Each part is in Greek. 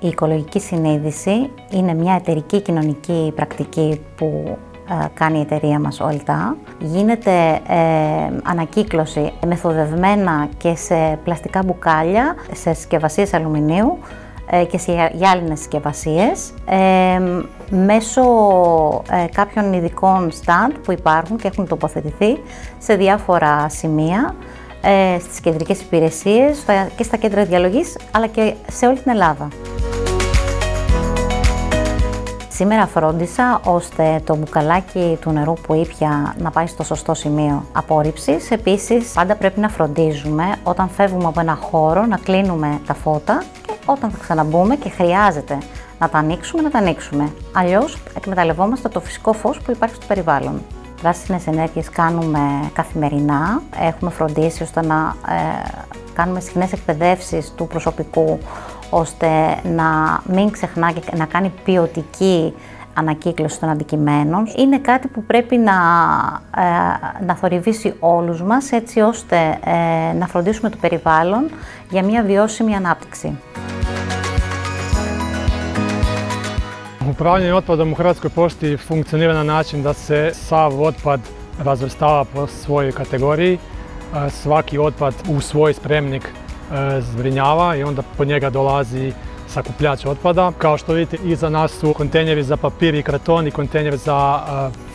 Η οικολογική συνείδηση είναι μια εταιρική κοινωνική πρακτική που κάνει η εταιρεία μας, ο ΕΛΤΑ. Γίνεται ανακύκλωση μεθοδευμένα και σε πλαστικά μπουκάλια, σε συσκευασίες αλουμινίου και σε γυάλινες συσκευασίες, μέσω κάποιων ειδικών stand που υπάρχουν και έχουν τοποθετηθεί σε διάφορα σημεία, στις κεντρικές υπηρεσίες και στα κέντρα διαλογής, αλλά και σε όλη την Ελλάδα. Σήμερα φρόντισα ώστε το μπουκαλάκι του νερού που ήπια να πάει στο σωστό σημείο απόρριψης. Επίσης, πάντα πρέπει να φροντίζουμε όταν φεύγουμε από ένα χώρο να κλείνουμε τα φώτα και όταν θα ξαναμπούμε και χρειάζεται να τα ανοίξουμε, να τα ανοίξουμε. Αλλιώς εκμεταλλευόμαστε το φυσικό φως που υπάρχει στο περιβάλλον. Πράσινες ενέργειες κάνουμε καθημερινά. Έχουμε φροντίσει ώστε να κάνουμε συχνές εκπαιδεύσεις του προσωπικού, ώστε να μην ξεχνά και να κάνει ποιοτική ανακύκλωση των αντικειμένων. Είναι κάτι που πρέπει να θορυβήσει όλους μας, έτσι ώστε να φροντίσουμε το περιβάλλον για μια βιώσιμη ανάπτυξη. Upravljanje otpadom u Hrvatskoj pošti funkcionira na način da se sav otpad razvrstava po svojoj kategoriji. Svaki otpad u svoj spremnik zbrinjava i onda po njega dolazi sakupljač otpada. Kao što vidite, iza nas su kontejneri za papir i karton i kontejner za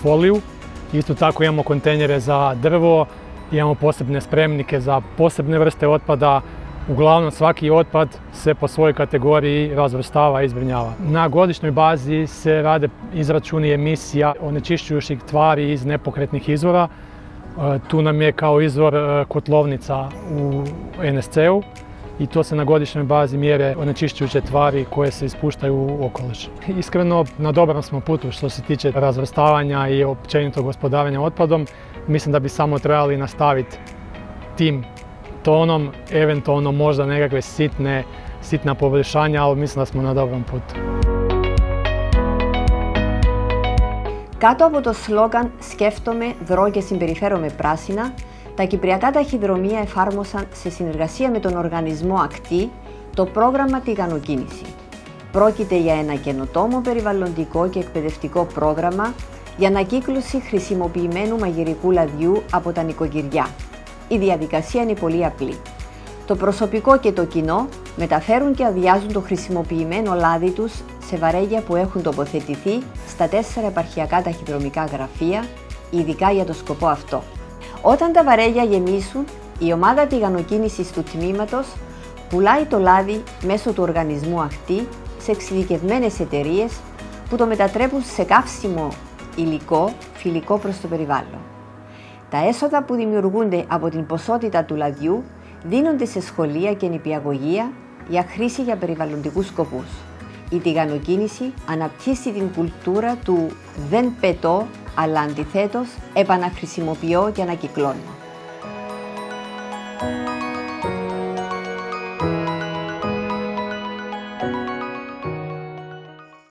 foliju. Isto tako imamo kontejnere za drvo, imamo posebne spremnike za posebne vrste otpada. Uglavnom, svaki otpad se po svojoj kategoriji razvrstava i zbrinjava. Na godišnjoj bazi se rade izračuni emisija onečišćujućih tvari iz nepokretnih izvora. Tu nam je kao izvor kotlovnica u NSC-u i to se na godišnjoj bazi mjere onečišćujuće tvari koje se ispuštaju u okoliš. Iskreno, na dobrom smo putu što se tiče razvrstavanja i općenito gospodarenja otpadom. Mislim da bi samo trebali nastaviti tim tonom, eventualno možda nekakve sitna poboljšanja, ali mislim da smo na dobrom putu. Κάτω από το σλόγγαν «Σκέφτομαι, δρώ και συμπεριφέρομαι πράσινα», τα κυπριακά ταχυδρομεία εφάρμοσαν σε συνεργασία με τον οργανισμό ΑΚΤΗ το πρόγραμμα Τηγανοκίνηση. Πρόκειται για ένα καινοτόμο περιβαλλοντικό και εκπαιδευτικό πρόγραμμα για ανακύκλωση χρησιμοποιημένου μαγειρικού λαδιού από τα νοικοκυριά. Η διαδικασία είναι πολύ απλή. Το προσωπικό και το κοινό μεταφέρουν και αδειάζουν το χρησιμοποιημένο λάδι τους σε βαρέλια που έχουν τοποθετηθεί στα 4 επαρχιακά ταχυδρομικά γραφεία, ειδικά για το σκοπό αυτό. Όταν τα βαρέλια γεμίσουν, η ομάδα τηγανοκίνησης του τμήματος πουλάει το λάδι μέσω του οργανισμού ΑΚΤΗ σε εξειδικευμένες εταιρείες που το μετατρέπουν σε καύσιμο υλικό φιλικό προς το περιβάλλον. Τα έσοδα που δημιουργούνται από την ποσότητα του λαδιού δίνονται σε σχολεία και νηπιαγωγεία για χρήση για περιβαλλοντικούς σκοπούς. Η τηγανοκίνηση αναπτύσσει την κουλτούρα του «δεν πετώ, αλλά αντιθέτως επαναχρησιμοποιώ και ανακυκλώνω».